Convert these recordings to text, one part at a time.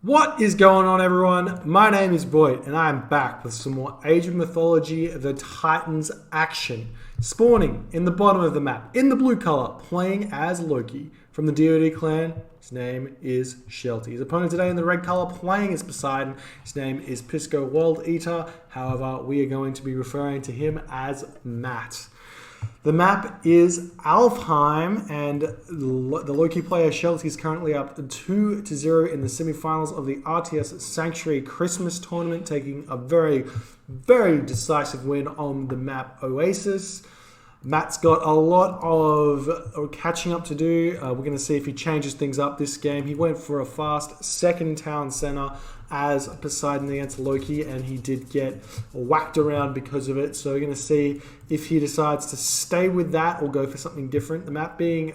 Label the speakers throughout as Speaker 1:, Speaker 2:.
Speaker 1: What is going on, everyone? My name is Boit, and I am back with some more Age of Mythology, the Titans action. Spawning in the bottom of the map, in the blue color, playing as Loki from the DoD clan. His name is Shelty. His opponent today in the red color, playing as Poseidon. His name is PiscoWorldEater. However, we are going to be referring to him as Matt. The map is Alfheim, and the Loki player Shelty is currently up 2-0 in the semifinals of the RTS-Sanctuary Christmas Tournament, taking a very, very decisive win on the map Oasis. Matt's got a lot of catching up to do. We're going to see if he changes things up this game. He went for a fast second town center as Poseidon against Loki, and he did get whacked around because of it. So we're going to see if he decides to stay with that or go for something different. The map being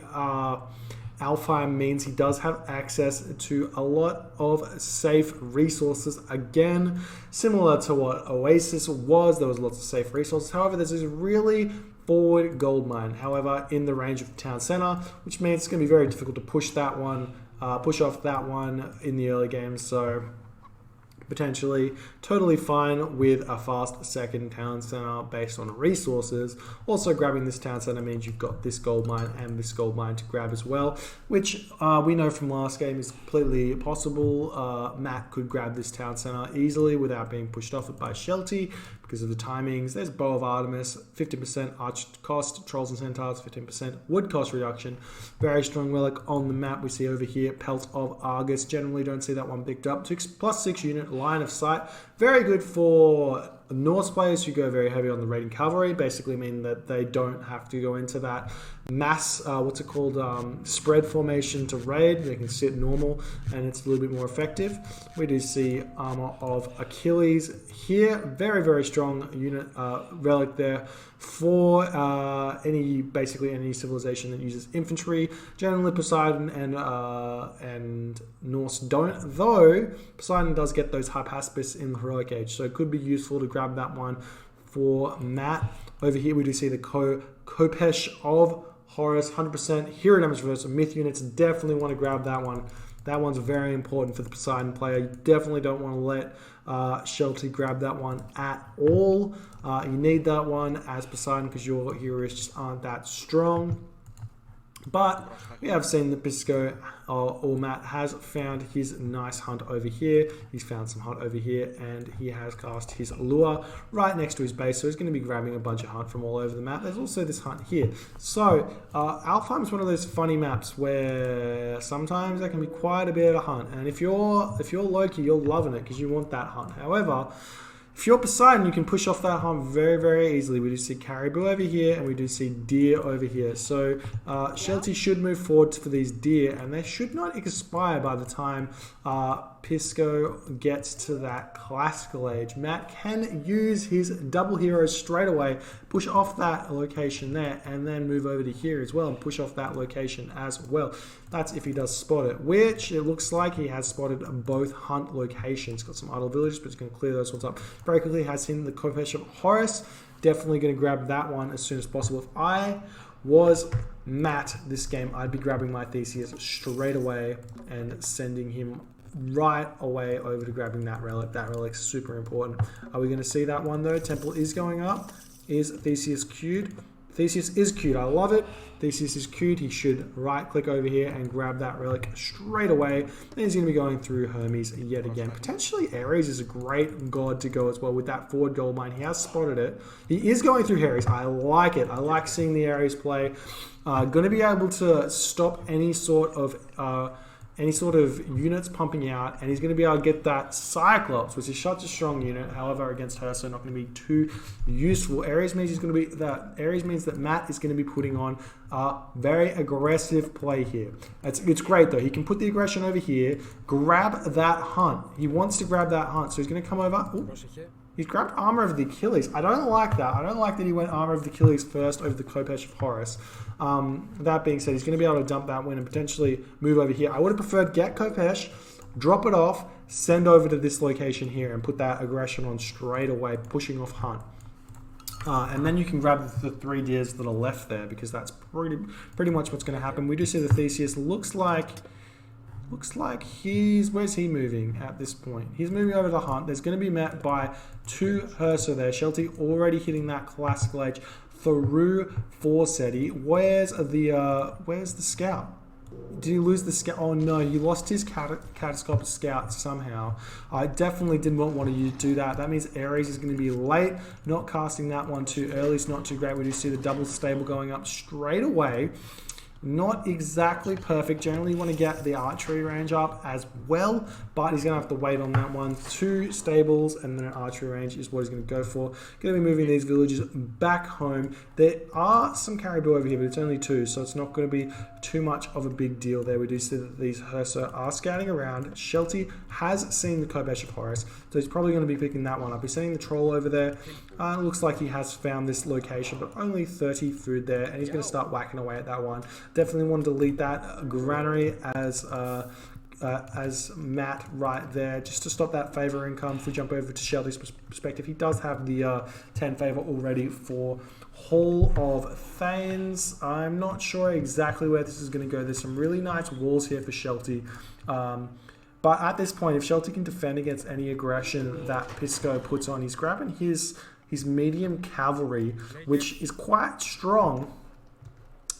Speaker 1: Alfheim means he does have access to a lot of safe resources. Again, similar to what Oasis was, there was lots of safe resources. However, there's this really forward gold mine, however, in the range of the town center, which means it's going to be very difficult to push off that one in the early game. So potentially totally fine with a fast second town center based on resources. Also, grabbing this town center means you've got this gold mine and this gold mine to grab as well, which we know from last game is completely possible. Matt could grab this town center easily without being pushed off it by Shelty because of the timings. There's Bow of Artemis, 50% arch cost, Trolls and Centaurs, 15% wood cost reduction. Very strong relic on the map we see over here, Pelt of Argus. Generally don't see that one picked up. +6 unit line of sight. Very good for Norse players who go very heavy on the raiding cavalry, basically mean that they don't have to go into that mass, spread formation to raid. They can sit normal and it's a little bit more effective. We do see armor of Achilles here. Very, very strong unit relic there for basically any civilization that uses infantry. Generally Poseidon and Norse don't, though Poseidon does get those Hypaspis in the heroic age, so it could be useful to grab that one for Matt. Over here we do see the Khopesh of Horus, 100% hero damage versus myth units. Definitely want to grab that one. That one's very important for the Poseidon player. You definitely don't want to let Shelty grab that one at all. You need that one as Poseidon because your heroes just aren't that strong. But we have seen that Pisco or Matt has found his nice hunt over here. He's found some hunt over here, and he has cast his lure right next to his base. So he's going to be grabbing a bunch of hunt from all over the map. There's also this hunt here. So Alfheim is one of those funny maps where sometimes there can be quite a bit of hunt. And if you're Loki, you're loving it because you want that hunt. However, if you're Poseidon, you can push off that hunt very, very easily. We do see caribou over here, and we do see deer over here. So Shelty should move forward for these deer, and they should not expire by the time Pisco gets to that classical age. Matt can use his double heroes straight away, push off that location there, and then move over to here as well and push off that location as well. That's if he does spot it, which it looks like he has spotted both hunt locations. Got some idle villages, but he's going to clear those ones up very quickly. Has seen the Khopesh of Horus. Definitely going to grab that one as soon as possible. If I was Matt this game, I'd be grabbing my Theseus straight away and sending him right away over to grabbing that relic. That relic's super important. Are we going to see that one though? Temple is going up. Is Theseus queued? Theseus is queued. I love it. Theseus is queued. He should right click over here and grab that relic straight away. Then he's going to be going through Hermes yet again. Potentially Ares is a great god to go as well with that forward gold mine. He has spotted it. He is going through Ares. I like it. I like seeing the Ares play. Going to be able to stop any sort of units pumping out, and he's going to be able to get that Cyclops, which is such a strong unit. However, against her, so not going to be too useful. Ares means that Matt is going to be putting on a very aggressive play here. It's great though. He can put the aggression over here, grab that hunt. He wants to grab that hunt, so he's going to come over. Ooh. He's grabbed Armor of the Achilles. I don't like that. I don't like that he went Armor of the Achilles first over the Khopesh of Horus. That being said, he's going to be able to dump that win and potentially move over here. I would have preferred get Khopesh, drop it off, send over to this location here and put that aggression on straight away, pushing off hunt. And then you can grab the 3 deers that are left there because that's pretty much what's going to happen. We do see the Theseus looks like Looks like where's he moving at this point? He's moving over to hunt. There's going to be met by 2 Hersa there. Shelty already hitting that classical age through Forseti. Where's the scout? Did he lose the scout? Oh no, he lost his catastrophic scout somehow. I definitely did not want to do that. That means Ares is going to be late. Not casting that one too early is not too great. We do see the double stable going up straight away. Not exactly perfect. Generally you want to get the archery range up as well, but he's going to have to wait on that one. 2 stables and then an archery range is what he's going to go for. Going to be moving these villages back home. There are some caribou over here, but it's only 2, so it's not going to be too much of a big deal there. We do see that these Hersa are scouting around. Shelty has seen the Kobesh Forest, so he's probably going to be picking that one up. He's seeing the troll over there. It looks like he has found this location, but only 30 food there, and he's going to start whacking away at that one. Definitely want to delete that granary as Matt right there, just to stop that favor income. If we jump over to Shelty's perspective, he does have the 10 favor already for Hall of Thanes. I'm not sure exactly where this is going to go. There's some really nice walls here for Shelty. But at this point, if Shelty can defend against any aggression that Pisco puts on, he's grabbing his medium cavalry, which is quite strong.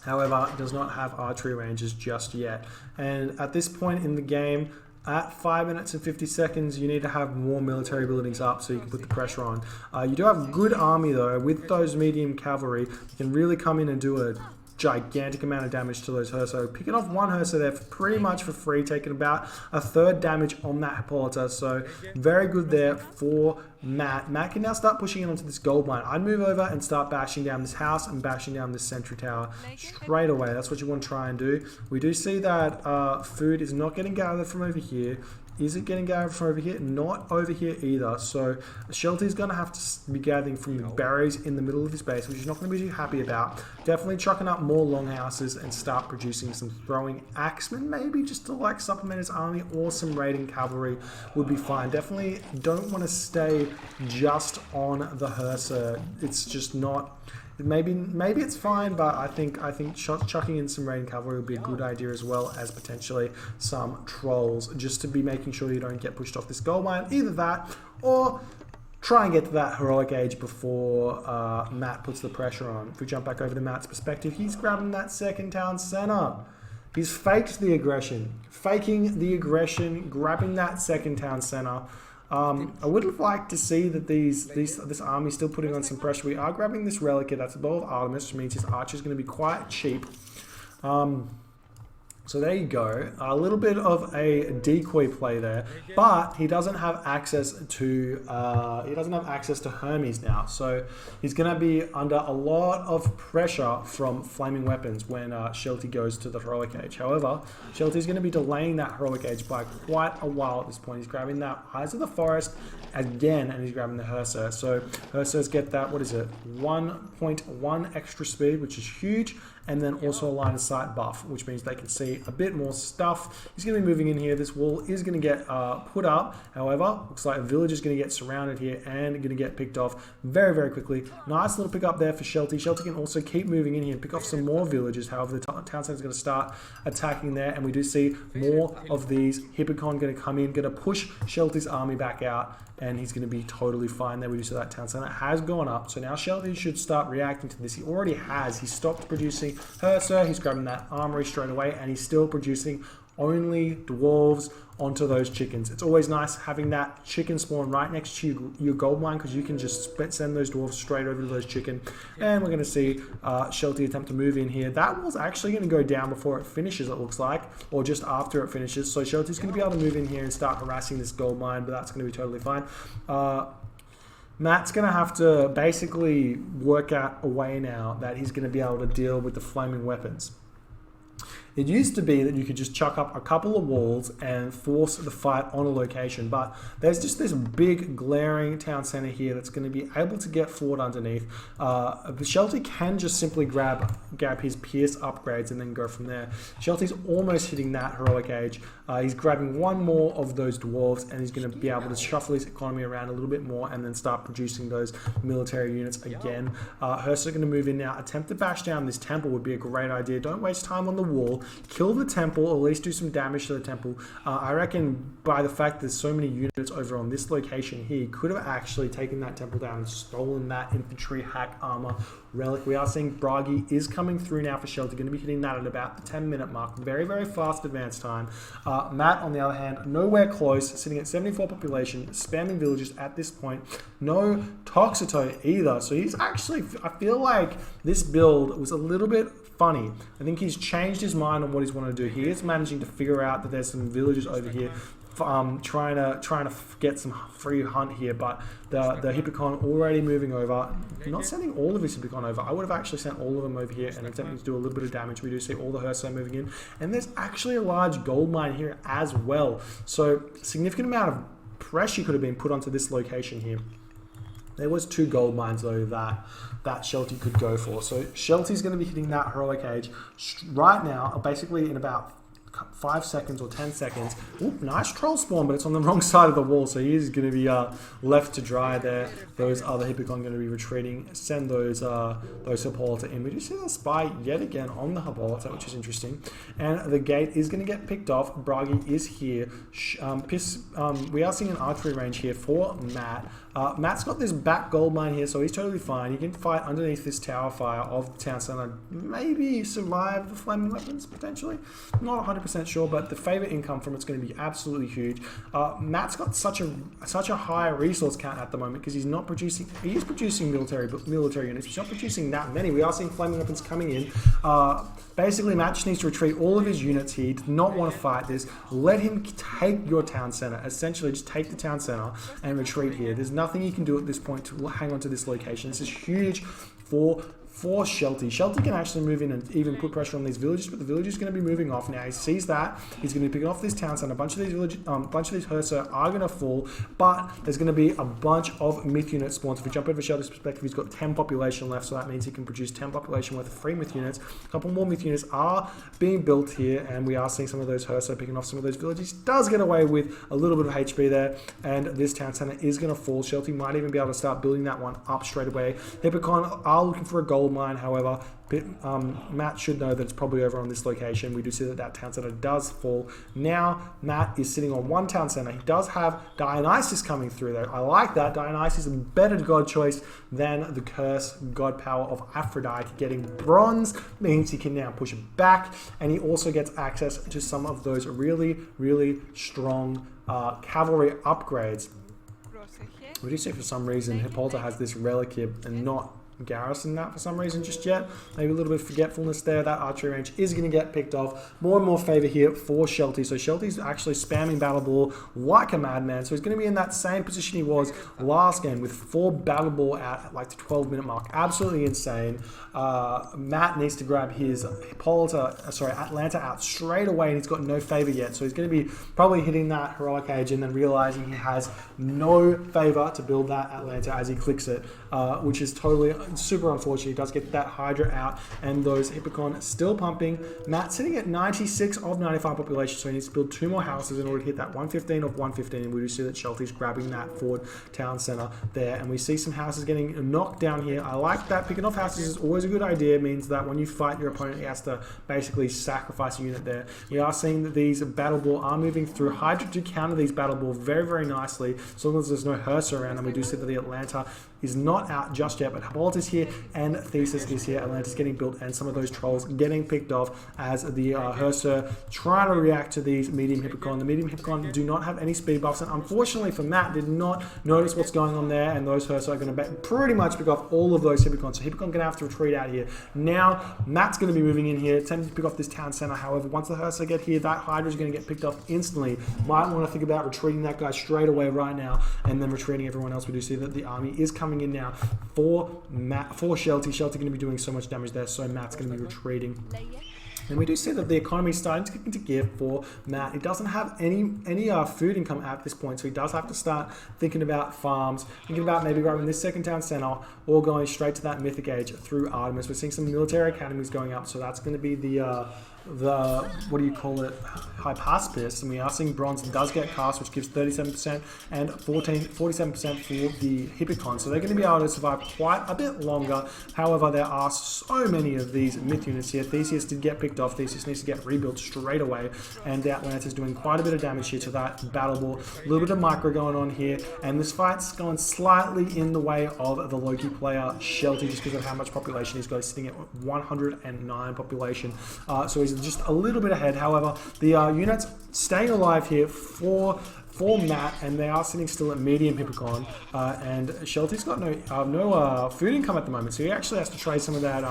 Speaker 1: However, does not have archery ranges just yet. And at this point in the game, at 5 minutes and 50 seconds, you need to have more military buildings up so you can put the pressure on. You do have good army though. With those medium cavalry, you can really come in and do a gigantic amount of damage to those Hersa. Picking off 1 Hersa there pretty much for free, taking about a 1/3 damage on that Hippolyta. So very good there for Matt. Matt can now start pushing in onto this gold mine. I'd move over and start bashing down this house and bashing down this sentry tower straight away. That's what you want to try and do. We do see that food is not getting gathered from over here. Is it getting gathered from over here? Not over here either. So Shelty's going to have to be gathering from the berries in the middle of his base, which he's not going to be too happy about. Definitely chucking up more longhouses and start producing some throwing axemen, maybe just to like supplement his army, or some raiding cavalry would be fine. Definitely don't want to stay just on the Hersa. It's just not... Maybe it's fine, but I think chucking in some raiding cavalry would be a good idea, as well as potentially some trolls, just to be making sure you don't get pushed off this gold mine. Either that, or try and get to that heroic age before Matt puts the pressure on. If we jump back over to Matt's perspective, he's grabbing that second town center. He's faked the aggression, faking the aggression, grabbing that second town center. I would have liked to see that this army still putting on some pressure. We are grabbing this relic here. That's a bow of Artemis, which means his archer is going to be quite cheap. So there you go. A little bit of a decoy play there, but he doesn't have access to Hermes now. So he's going to be under a lot of pressure from flaming weapons when Shelty goes to the heroic age. However, Shelty's going to be delaying that heroic age by quite a while at this point. He's grabbing that Eyes of the Forest again, and he's grabbing the Hersa. So Hersas get that, 1.1 extra speed, which is huge, and then also a line of sight buff, which means they can see a bit more stuff. He's going to be moving in here. This wall is going to get put up. However, looks like a village is going to get surrounded here and going to get picked off very, very quickly. Nice little pick up there for Shelty. Shelty can also keep moving in here and pick off some more villages. However, the town center is going to start attacking there, and we do see more of these Hippocon going to come in, going to push Shelty's army back out, and he's going to be totally fine there. We do see that town center has gone up, so now Shelty should start reacting to this. He already has. He stopped producing Hersa. He's grabbing that armory straight away, and he's still producing only dwarves onto those chickens. It's always nice having that chicken spawn right next to your gold mine, because you can just send those dwarves straight over to those chicken. And we're going to see Shelty attempt to move in here. That was actually going to go down before it finishes, it looks like, or just after it finishes. So Shelty's going to be able to move in here and start harassing this gold mine, but that's going to be totally fine. Matt's going to have to basically work out a way now that he's going to be able to deal with the flaming weapons. It used to be that you could just chuck up a couple of walls and force the fight on a location, but there's just this big glaring town center here that's going to be able to get forward underneath. Shelty can just simply grab his Pierce upgrades and then go from there. Shelty's almost hitting that heroic age. He's grabbing one more of those dwarves, and he's going to be able to shuffle his economy around a little bit more and then start producing those military units again. Hersa going to move in now. Attempt to bash down this temple would be a great idea. Don't waste time on the wall. kill the temple, or at least do some damage to the temple. I reckon by the fact there's so many units over on this location here, he could have actually taken that temple down and stolen that infantry hack armor relic. We are seeing Bragi is coming through now for Shelty, going to be hitting that at about the 10-minute mark. Very, very fast advance time. Matt, on the other hand, nowhere close, sitting at 74 population, spamming villages at this point. No Toxito either. So he's actually, I feel like this build was a little bit funny. I think he's changed his mind on what he's wanting to do. He is managing to figure out that there's some villages over here trying to get some free hunt here, but the Hippocon already moving over, not sending all of his Hippocon over. I would have actually sent all of them over here and attempting to do a little bit of damage. We do see all the Herso moving in, and there's actually a large gold mine here as well, so significant amount of pressure could have been put onto this location here. There was 2 gold mines though that Shelty could go for, so Shelty's going to be hitting that heroic age right now, basically in about 5 seconds or 10 seconds. Ooh, nice troll spawn, but it's on the wrong side of the wall, so he is going to be left to dry there. Those other Hippocon going to be retreating. Send those Hippolyta in. We do see the spy yet again on the Hippolyta, which is interesting. And the gate is going to get picked off. Bragi is here. We are seeing an archery range here for Matt. Matt's got this back gold mine here, so he's totally fine. He can fight underneath this tower fire of the town center. Maybe survive the flaming weapons, potentially. Not 100% sure, but the favorite income from it's going to be absolutely huge. Matt's got such a high resource count at the moment because he's not producing. He is producing military units. He's not producing that many. We are seeing flaming weapons coming in. Basically, Matt just needs to retreat all of his units here. He does not want to fight this. Let him take your town center. Essentially, just take the town center and retreat here. There's nothing he can do at this point to hang on to this location. This is huge for Shelty. Shelty can actually move in and even put pressure on these villages, but the village is going to be moving off now. He sees that. He's going to be picking off this town center. A bunch of these Herso are going to fall, but there's going to be a bunch of myth units spawned. So if we jump over Shelty's perspective, he's got 10 population left, so that means he can produce 10 population worth of free myth units. A couple more myth units are being built here, and we are seeing some of those Herso picking off some of those villages. Does get away with a little bit of HP there, and this town center is going to fall. Shelty might even be able to start building that one up straight away. Hippocon are looking for a gold mine, however. Matt should know that it's probably over on this location. We do see that town center does fall. Now Matt is sitting on one town center. He does have Dionysus coming through though. I like that. Dionysus is a better god choice than the curse god power of Aphrodite. Getting bronze means he can now push it back, and he also gets access to some of those really, really strong cavalry upgrades. We do see for some reason Hippolyta has this relic here and not garrison that for some reason just yet. Maybe a little bit of forgetfulness there. That archery range is going to get picked off. More and more favor here for Shelty. So Shelty's actually spamming Battle Ball like a madman. So he's going to be in that same position he was last game with 4 Battle Ball at like the 12-minute mark. Absolutely insane. Matt needs to grab his Atlanta out straight away, and he's got no favor yet. So he's going to be probably hitting that heroic age and then realizing he has no favor to build that Atlanta as he clicks it, which is totally super unfortunate. He does get that Hydra out, and those Hippocon still pumping. Matt sitting at 96 of 95 population, so he needs to build 2 more houses in order to hit that 115 of 115, and we do see that Shelty's grabbing that forward town center there, and we see some houses getting knocked down here. I like that. Picking off houses is always a good idea. It means that when you fight your opponent, he has to basically sacrifice a unit there. We are seeing that these Battle Ball are moving through. Hydra do counter these Battle Ball very, very nicely, so long as there's no Herso around, and we do see that the Atlanta is not out just yet, but Hippolyta's here and Thesis is here. Atlanta's getting built, and some of those trolls getting picked off as the Herso trying to react to these medium Hippocon. The medium Hippocon do not have any speed buffs, and unfortunately for Matt, did not notice what's going on there, and those Herso are going to pretty much pick off all of those Hippocons. So Hippocon going to have to retreat out here. Now Matt's going to be moving in here, attempting to pick off this town center. However, once the Herso get here, that Hydra is going to get picked off instantly. Might want to think about retreating that guy straight away right now, and then retreating everyone else. We do see that the army is coming in now for Shelty. Shelty going to be doing so much damage there, so Matt's going to be retreating. And we do see that the economy is starting to kick into gear for Matt. He doesn't have any food income at this point, so he does have to start thinking about farms, thinking about maybe grabbing this second town center or going straight to that Mythic age through Artemis. We're seeing some military academies going up, so that's going to be the what do you call it, Hypaspis, and we are seeing bronze does get cast, which gives 37% and 47% for the Hippicon, so they're going to be able to survive quite a bit longer. However, there are so many of these myth units here. Theseus did get picked off. Theseus needs to get rebuilt straight away, and the Atlantis is doing quite a bit of damage here to that battle ball. A little bit of micro going on here, and this fight's going slightly in the way of the Loki player Shelty, just because of how much population he's got. He's sitting at 109 population, so he's just a little bit ahead. However, the units staying alive here for Matt, and they are sitting still at medium Hippicon, and Shelty's got no food income at the moment, so he actually has to trade some of that,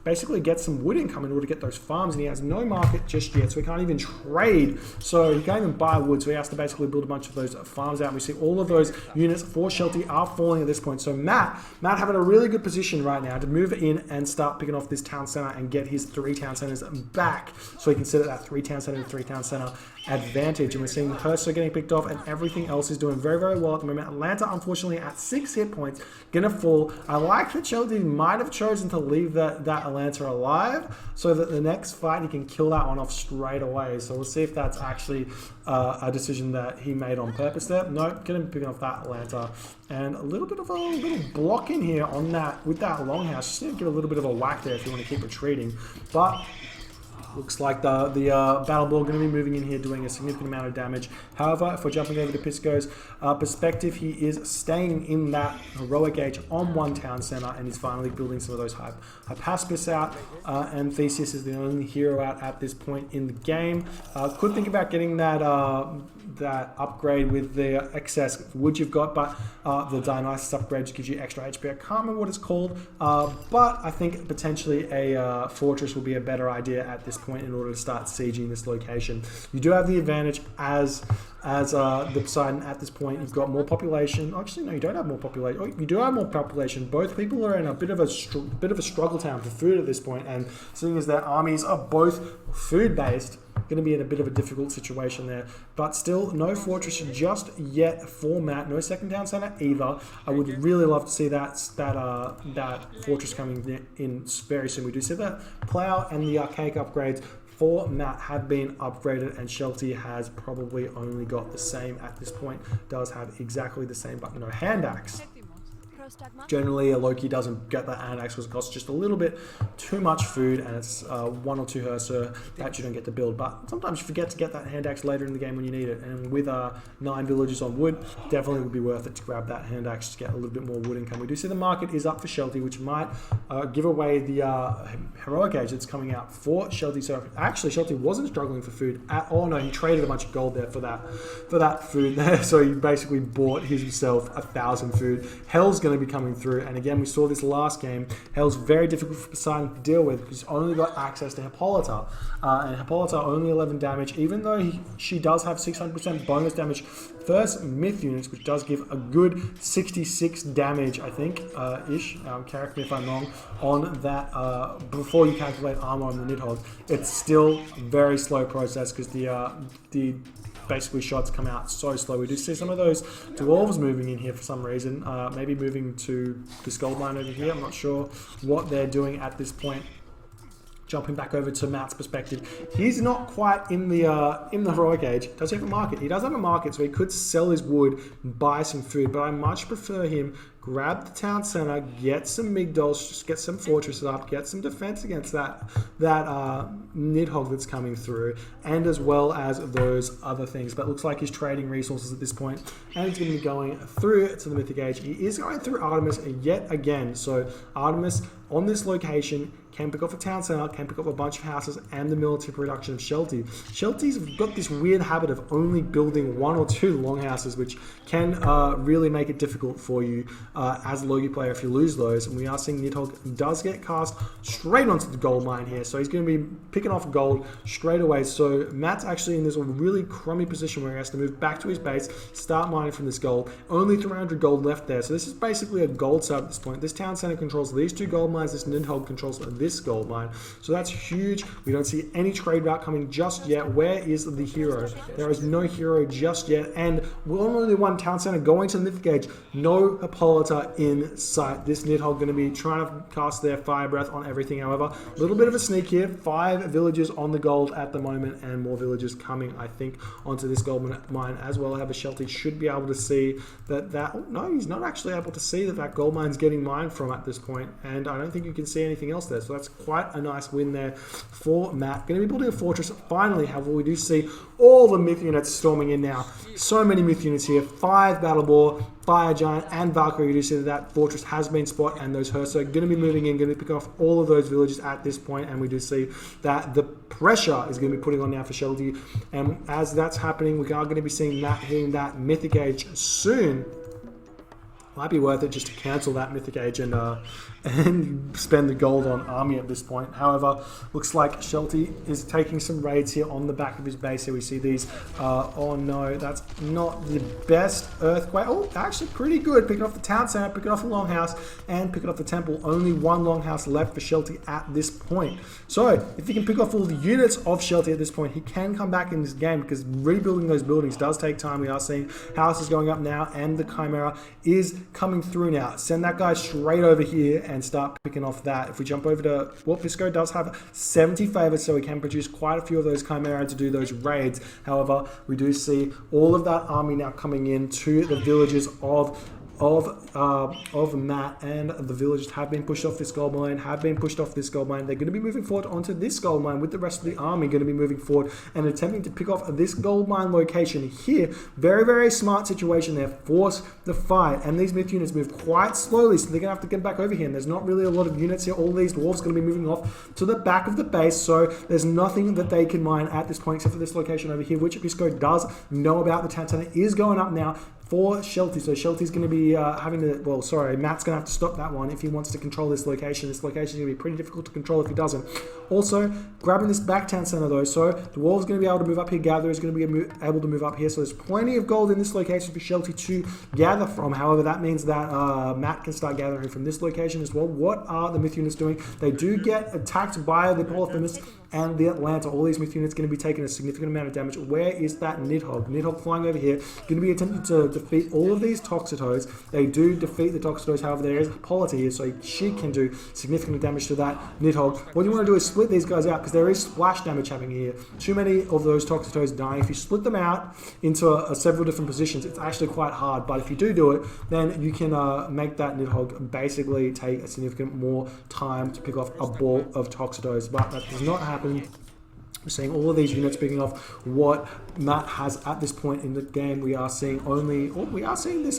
Speaker 1: basically get some wood income in order to get those farms, and he has no market just yet, so he can't even trade, so he can't even buy wood, so he has to basically build a bunch of those farms out. And we see all of those units for Shelty are falling at this point, so Matt having a really good position right now to move in and start picking off this town center and get his 3 town centers back, so he can sit at that 3 town center to 3 town center advantage. And we're seeing Herso getting picked off, and everything else is doing very, very well at the moment. Atlanta, unfortunately, at 6 hit points, gonna fall. I like that Shelty might have chosen to leave that Atlanta alive, so that the next fight he can kill that one off straight away. So we'll see if that's actually a decision that he made on purpose there. No, gonna be picking off that Atlanta, and a little bit of a little block in here on that with that longhouse. Just need to give a little bit of a whack there if you want to keep retreating, but looks like the battle ball going to be moving in here, doing a significant amount of damage. However, if we're jumping over to Pisco's perspective, he is staying in that heroic age on 1 town center, and he's finally building some of those Hypaspis out. And Theseus is the only hero out at this point in the game. Could think about getting that upgrade with the excess wood you've got, but the Dionysus upgrade just gives you extra HP. I can't remember what it's called, but I think potentially a fortress will be a better idea at this point in order to start sieging this location. You do have the advantage as the Poseidon at this point. You've got more population. Actually, no, you don't have more population. Oh, you do have more population. Both people are in a bit of a struggle town for food at this point, and seeing as their armies are both food based, going to be in a bit of a difficult situation there, but still no fortress just yet for Matt. No second town center either. I would really love to see that fortress coming in very soon. We do see that plow and the archaic upgrades for Matt have been upgraded, and Shelty has probably only got the same at this point. Does have exactly the same, but no hand axe. Generally, a Loki doesn't get that hand axe because it costs just a little bit too much food, and it's 1 or 2 Herso that you don't get to build. But sometimes you forget to get that hand axe later in the game when you need it, and with 9 villages on wood, definitely would be worth it to grab that hand axe to get a little bit more wood income. We do see the market is up for Shelty, which might give away the heroic age that's coming out for Shelty. So actually, Shelty wasn't struggling for food at all. No, he traded a bunch of gold there for that food there. So he basically bought himself 1,000 food. Hell's going to be coming through, and again, we saw this last game. Hell's very difficult for Poseidon to deal with because he's only got access to Hippolyta, and Hippolyta only 11 damage, even though she does have 600% bonus damage first myth units, which does give a good 66 damage, I think, ish. Correct me if I'm wrong on that. Before you calculate armor on the Nidhogg, it's still a very slow process because the basically shots come out so slow. We do see some of those dwarves moving in here for some reason, maybe moving to this gold mine over here. I'm not sure what they're doing at this point. Jumping back over to Matt's perspective, he's not quite in the heroic age. Does he have a market? He does have a market, so he could sell his wood, buy some food, but I much prefer him grab the town center, get some migdols, just get some fortresses up, get some defense against that Nidhogg that's coming through, and as well as those other things. But it looks like he's trading resources at this point, and he's going to be going through to the Mythic Age. He is going through Artemis yet again. So Artemis on this location can pick off a town center, can pick up a bunch of houses, and the military production of Shelty. Shelty's got this weird habit of only building 1 or 2 longhouses, which can really make it difficult for you as a Loki player if you lose those. And we are seeing Nidhogg does get cast straight onto the gold mine here, so he's going to be picking off gold straight away. So Matt's actually in this really crummy position where he has to move back to his base, start mining from this gold. Only 300 gold left there, so this is basically a gold sub at this point. This town center controls these 2 gold mines, this Nidhogg controls this gold mine, so that's huge. We don't see any trade route coming just yet. Where is the hero? There is no hero just yet, and we're only 1 town center going to the Mythic Age. No Hippolyta shelter in sight. This Nidhogg going to be trying to cast their fire breath on everything. However, a little bit of a sneak here. 5 villagers on the gold at the moment, and more villagers coming, I think, onto this gold mine as well. However, Shelty should be able to see that oh, no, he's not actually able to see that gold mine's getting mined from at this point, and I don't think you can see anything else there. So that's quite a nice win there for Matt. Going to be building a fortress finally. However, we do see all the myth units storming in now. So many myth units here. 5 Battle Boar, Fire Giant, and Valkyrie. You do see that fortress has been spotted, and those Herso are going to be moving in, going to pick off all of those villages at this point, and we do see that the pressure is going to be putting on now for Shelty, and as that's happening, we are going to be seeing Matt hitting that Mythic Age soon. Might be worth it just to cancel that Mythic Age and spend the gold on army at this point. However, looks like Shelty is taking some raids here on the back of his base. Here we see these. Oh no, that's not the best earthquake. Oh, actually pretty good. Picking off the town center, picking off the longhouse, and picking off the temple. Only 1 longhouse left for Shelty at this point. So, if he can pick off all the units of Shelty at this point, he can come back in this game, because rebuilding those buildings does take time. We are seeing houses going up now, and the Chimera is coming through now. Send that guy straight over here and start picking off that. If we jump over to, well, Pisco does have 70 favors, so we can produce quite a few of those Chimera to do those raids. However, we do see all of that army now coming in to the villages of Matt, and the villagers have been pushed off this gold mine, They're going to be moving forward onto this gold mine, with the rest of the army going to be moving forward and attempting to pick off this gold mine location here. Very, very smart situation there. Force the fight, and these myth units move quite slowly, so they're going to have to get back over here, and there's not really a lot of units here. All these dwarves are going to be moving off to the back of the base, so there's nothing that they can mine at this point except for this location over here, which Pisco does know about. The town center is going up now for Shelty, so Shelty's going to be having to, well, sorry, Matt's going to have to stop that one if he wants to control this location. This location is going to be pretty difficult to control if he doesn't. Also, grabbing this back town center though, so Dwarves going to be able to move up here, Gatherer is going to be able to move up here, so there's plenty of gold in this location for Shelty to gather from. However, that means that Matt can start gathering from this location as well. What are the myth units doing? They do get attacked by the Polyphemus and the Atlanta. All these myth units going to be taking a significant amount of damage. Where is that Nidhogg? Nidhogg flying over here, going to be attempting to defeat all of these Toxotoes. They do defeat the Toxotoes, however, there is Hippolyta here, so she can do significant damage to that Nidhogg. What you want to do is split these guys out, because there is splash damage happening here. Too many of those Toxotoes dying. If you split them out into several different positions, it's actually quite hard, but if you do it, then you can make that Nidhogg basically take a significant more time to pick off a ball of Toxotoes, but that does not happen. We're seeing all of these units picking off what Matt has at this point in the game. We are seeing this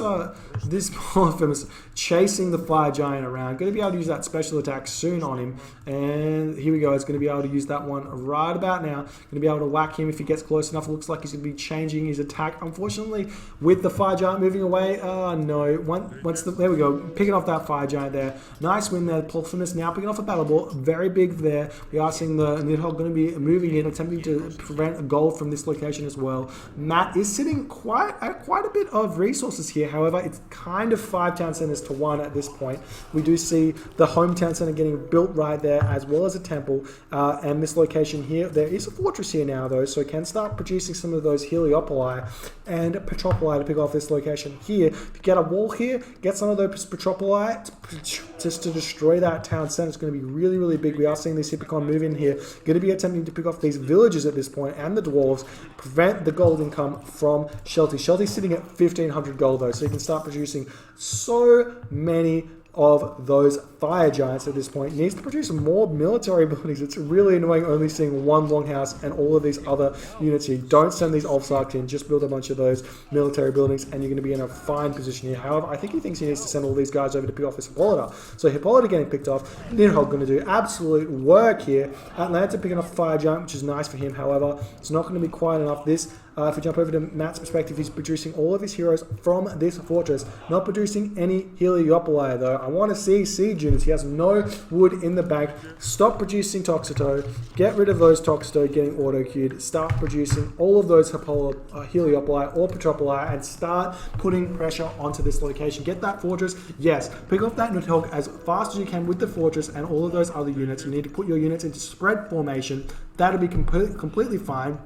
Speaker 1: Polyphemus chasing the Fire Giant around. Going to be able to use that special attack soon on him. And here we go. It's going to be able to use that one right about now. Going to be able to whack him if he gets close enough. It looks like he's going to be changing his attack. Unfortunately, with the Fire Giant moving away, no. There we go. Picking off that Fire Giant there. Nice win there. Polyphemus now picking off a Battle Ball. Very big there. We are seeing the Nidhogg going to be moving in, attempting to prevent a gold from this location as well. Matt is sitting quite a bit of resources here. However, it's kind of 5 town centers to 1 at this point. We do see the hometown center getting built right there, as well as a temple. And this location here, there is a fortress here now though, so can start producing some of those Heliopoli and Petropoli to pick off this location here. If you get a wall here, get some of those Petropoli just to destroy that town center. It's going to be really, really big. We are seeing this Hippocon move in here. Going to be attempting to pick off these villages at this point, and the dwarves, prevent the gold income from Shelty. Shelty's sitting at 1,500 gold though, so he can start producing so many of those fire giants at this point. He needs to produce more military buildings. It's really annoying only seeing one longhouse and all of these other units here. Don't send these Ulfsarks in, just build a bunch of those military buildings and you're going to be in a fine position here. However, I think he thinks he needs to send all these guys over to pick off this Hippolyta. So Hippolyta getting picked off, Nidhogg going to do absolute work here. Atlanta picking off a fire giant, which is nice for him. However, it's not going to be quite enough. If we jump over to Matt's perspective, he's producing all of his heroes from this fortress, not producing any Heliopoli though. I want to see siege units. He has no wood in the bank. Stop producing Toxoto. Get rid of those Toxoto getting auto-queued. Start producing all of those Heliopoli or Petropoli and start putting pressure onto this location. Get that fortress. Yes, pick off that Nidhogg as fast as you can with the fortress and all of those other units. You need to put your units into spread formation. That'll be completely fine.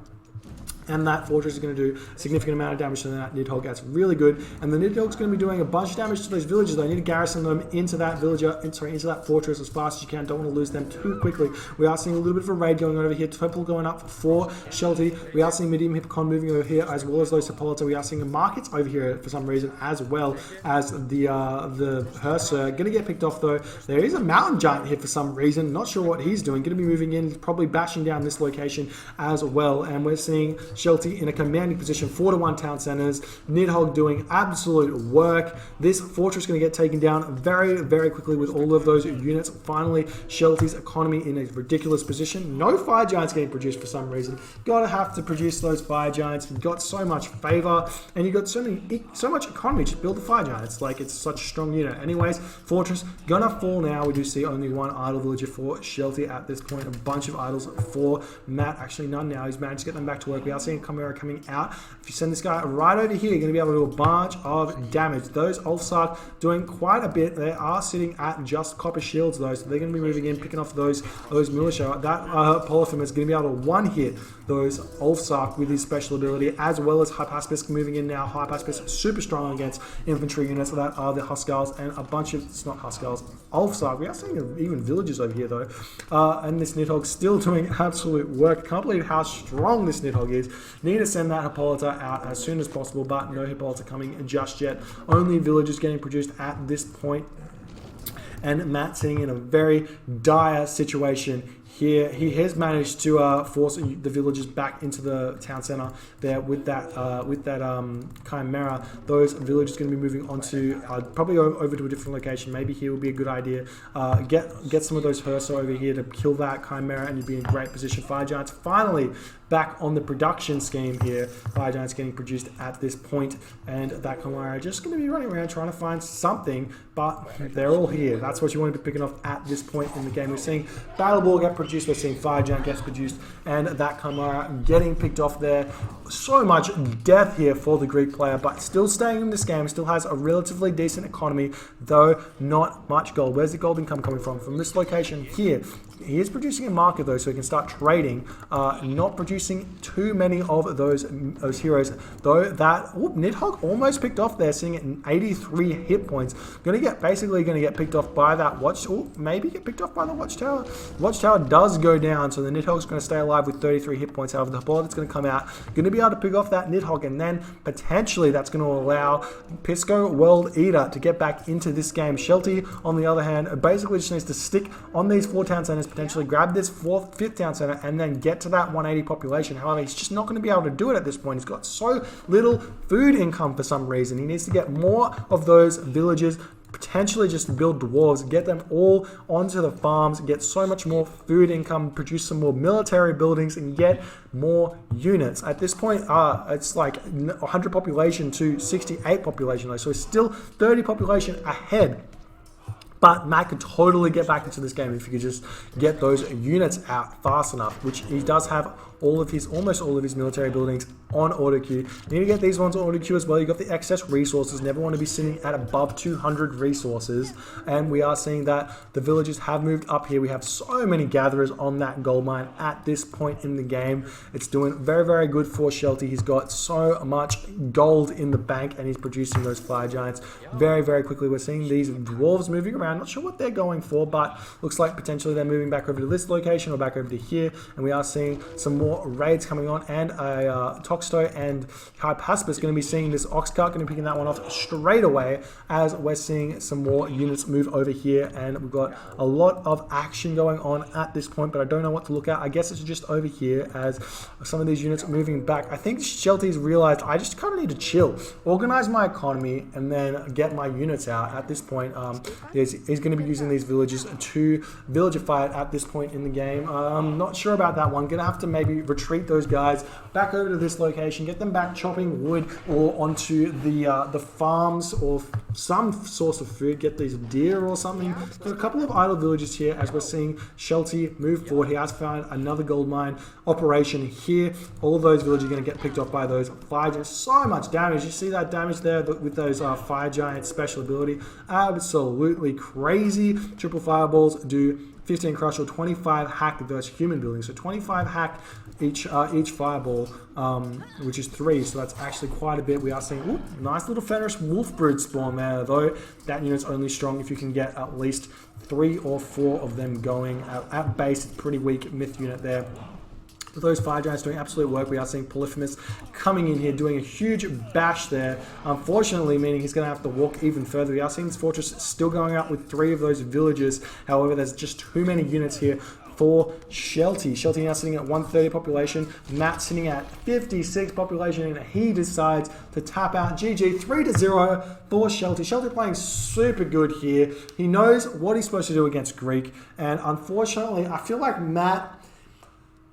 Speaker 1: And that fortress is going to do a significant amount of damage to that Nidhogg. That's really good. And the Nidhogg's going to be doing a bunch of damage to those villagers. They need to garrison them into that into that fortress as fast as you can. Don't want to lose them too quickly. We are seeing a little bit of a raid going on over here. Temple going up for Shelty. We are seeing Medium Hippocon moving over here, as well as those Hippolyta. We are seeing markets over here for some reason, as well as the Herser. Going to get picked off though. There is a mountain giant here for some reason. Not sure what he's doing. Going to be moving in, probably bashing down this location as well. And we're seeing Shelty in a commanding position, 4-1 town centers. Nidhogg doing absolute work. This fortress is going to get taken down very, very quickly with all of those units. Finally, Shelty's economy in a ridiculous position. No fire giants getting produced for some reason. Gotta have to produce those fire giants. You've got so much favor and you've got so much economy. Just build the fire giants. Like, it's such a strong unit. Anyways, fortress gonna fall now. We do see only one idle villager for Shelty at this point. A bunch of idols for Matt. Actually, none now. He's managed to get them back to work. We are seeing Chimera coming out. If you send this guy right over here, you're going to be able to do a bunch of damage. Those Ulfsark doing quite a bit. They are sitting at just copper shields though, so they're going to be moving in, picking off those militia. That Polyphem is going to be able to one-hit those Ulfsark with his special ability, as well as Hypaspis moving in now. Hypaspis super strong against infantry units. That are the Huskarls and a bunch of, it's not Huskarls, Ulfsark. We are seeing even villagers over here though. And this Nidhogg still doing absolute work. Can't believe how strong this Nidhogg is. Need to send that Hippolyta out as soon as possible, but no Hippolyta coming just yet. Only villagers getting produced at this point. And Matt sitting in a very dire situation here. He has managed to force the villagers back into the town center there with that Chimera. Those villagers going to be moving on to probably over to a different location. Maybe here would be a good idea. Get some of those Hersa over here to kill that Chimera, and you'd be in great position. Fire Giants finally back on the production scheme here. Fire Giants getting produced at this point, and that Chimera just going to be running around trying to find something, but they're all here. That's what you want to be picking off at this point in the game. We're seeing Battle Ball get produced, we're seeing Fire Giant get produced, and that Chimera getting picked off there. So much death here for the Greek player, but still staying in this game, still has a relatively decent economy, though not much gold. Where's the gold income coming from? From this location here. He is producing a market though, so he can start trading, not producing too many of those heroes, though that Nidhogg almost picked off there, sitting at 83 hit points. Basically going to get picked off by that maybe get picked off by the Watchtower. Watchtower does go down, so the Nidhogg's going to stay alive with 33 hit points. However, the Hippolyta's going to come out, going to be able to pick off that Nidhogg, and then potentially that's going to allow PiscoWorldEater to get back into this game. Shelty, on the other hand, basically just needs to stick on these 4 town centers, potentially grab this 5th town center, and then get to that 180 population. However, he's just not going to be able to do it at this point. He's got so little food income for some reason. He needs to get more of those villages, potentially just build dwarves, get them all onto the farms, get so much more food income, produce some more military buildings, and get more units. At this point, it's like 100 population to 68 population, so it's still 30 population ahead. But Matt could totally get back into this game if he could just get those units out fast enough, which he does have almost all of his military buildings on auto queue. You need to get these ones on auto queue as well. You got the excess resources. Never want to be sitting at above 200 resources. And we are seeing that the villagers have moved up here. We have so many gatherers on that gold mine at this point in the game. It's doing very, very good for Shelty. He's got so much gold in the bank, and he's producing those fire giants very, very quickly. We're seeing these dwarves moving around. Not sure what they're going for, but looks like potentially they're moving back over to this location or back over to here. And we are seeing some more raids coming on, and a Toxto and Hypaspis going to be seeing this ox cart, going to be picking that one off straight away, as we're seeing some more units move over here, and we've got a lot of action going on at this point, but I don't know what to look at. I guess it's just over here as some of these units are moving back. I think Shelty's realized I just kind of need to chill, organize my economy, and then get my units out. At this point, he's going to be using these villages to villagify it at this point in the game. I'm not sure about that one. Going to have to maybe retreat those guys back over to this location, get them back chopping wood or onto the farms or some source of food, get these deer or something. Got a couple of idle villages here as we're seeing Shelty move forward. He has found another gold mine operation here. All of those villages are going to get picked off by those fire giants. So much damage. You see that damage there with those fire giant special ability. Absolutely crazy. Triple fireballs do 15 crush, or 25 hack versus human buildings. So 25 hack each fireball, which is 3. So that's actually quite a bit. We are seeing nice little Fenris wolf brood spawn there, though that unit's only strong if you can get at least 3 or 4 of them going. At base, it's pretty weak myth unit there. With those fire giants doing absolute work, we are seeing Polyphemus coming in here, doing a huge bash there. Unfortunately, meaning he's going to have to walk even further. We are seeing this fortress still going out with 3 of those villagers. However, there's just too many units here for Shelty. Shelty now sitting at 130 population. Matt sitting at 56 population, and he decides to tap out. GG, 3-0 for Shelty. Shelty playing super good here. He knows what he's supposed to do against Greek, and unfortunately, I feel like Matt,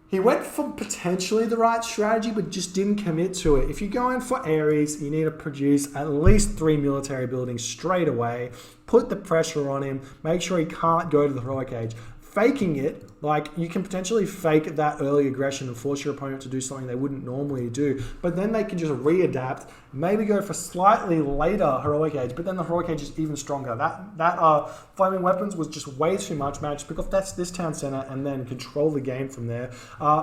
Speaker 1: he went for potentially the right strategy, but just didn't commit to it. If you go in for Ares, you need to produce at least 3 military buildings straight away. Put the pressure on him. Make sure he can't go to the heroic age. Faking it, like you can potentially fake that early aggression and force your opponent to do something they wouldn't normally do, but then they can just readapt, maybe go for slightly later heroic age, but then the heroic age is even stronger. That flaming weapons was just way too much. Managed to pick off this town center and then control the game from there.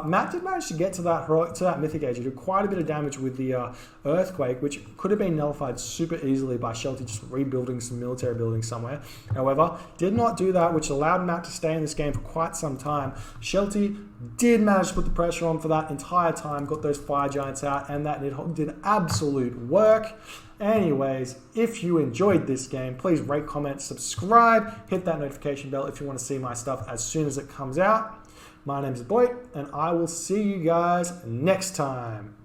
Speaker 1: Matt did manage to get to that mythic age. He did quite a bit of damage with the earthquake, which could have been nullified super easily by Shelty just rebuilding some military buildings somewhere. However, did not do that, which allowed Matt to stay in this game for quite some time. Shelty did manage to put the pressure on for that entire time, got those fire giants out, and that did absolute work. Anyways, if you enjoyed this game, please rate, comment, subscribe, hit that notification bell if you want to see my stuff as soon as it comes out. My name is Boit, and I will see you guys next time.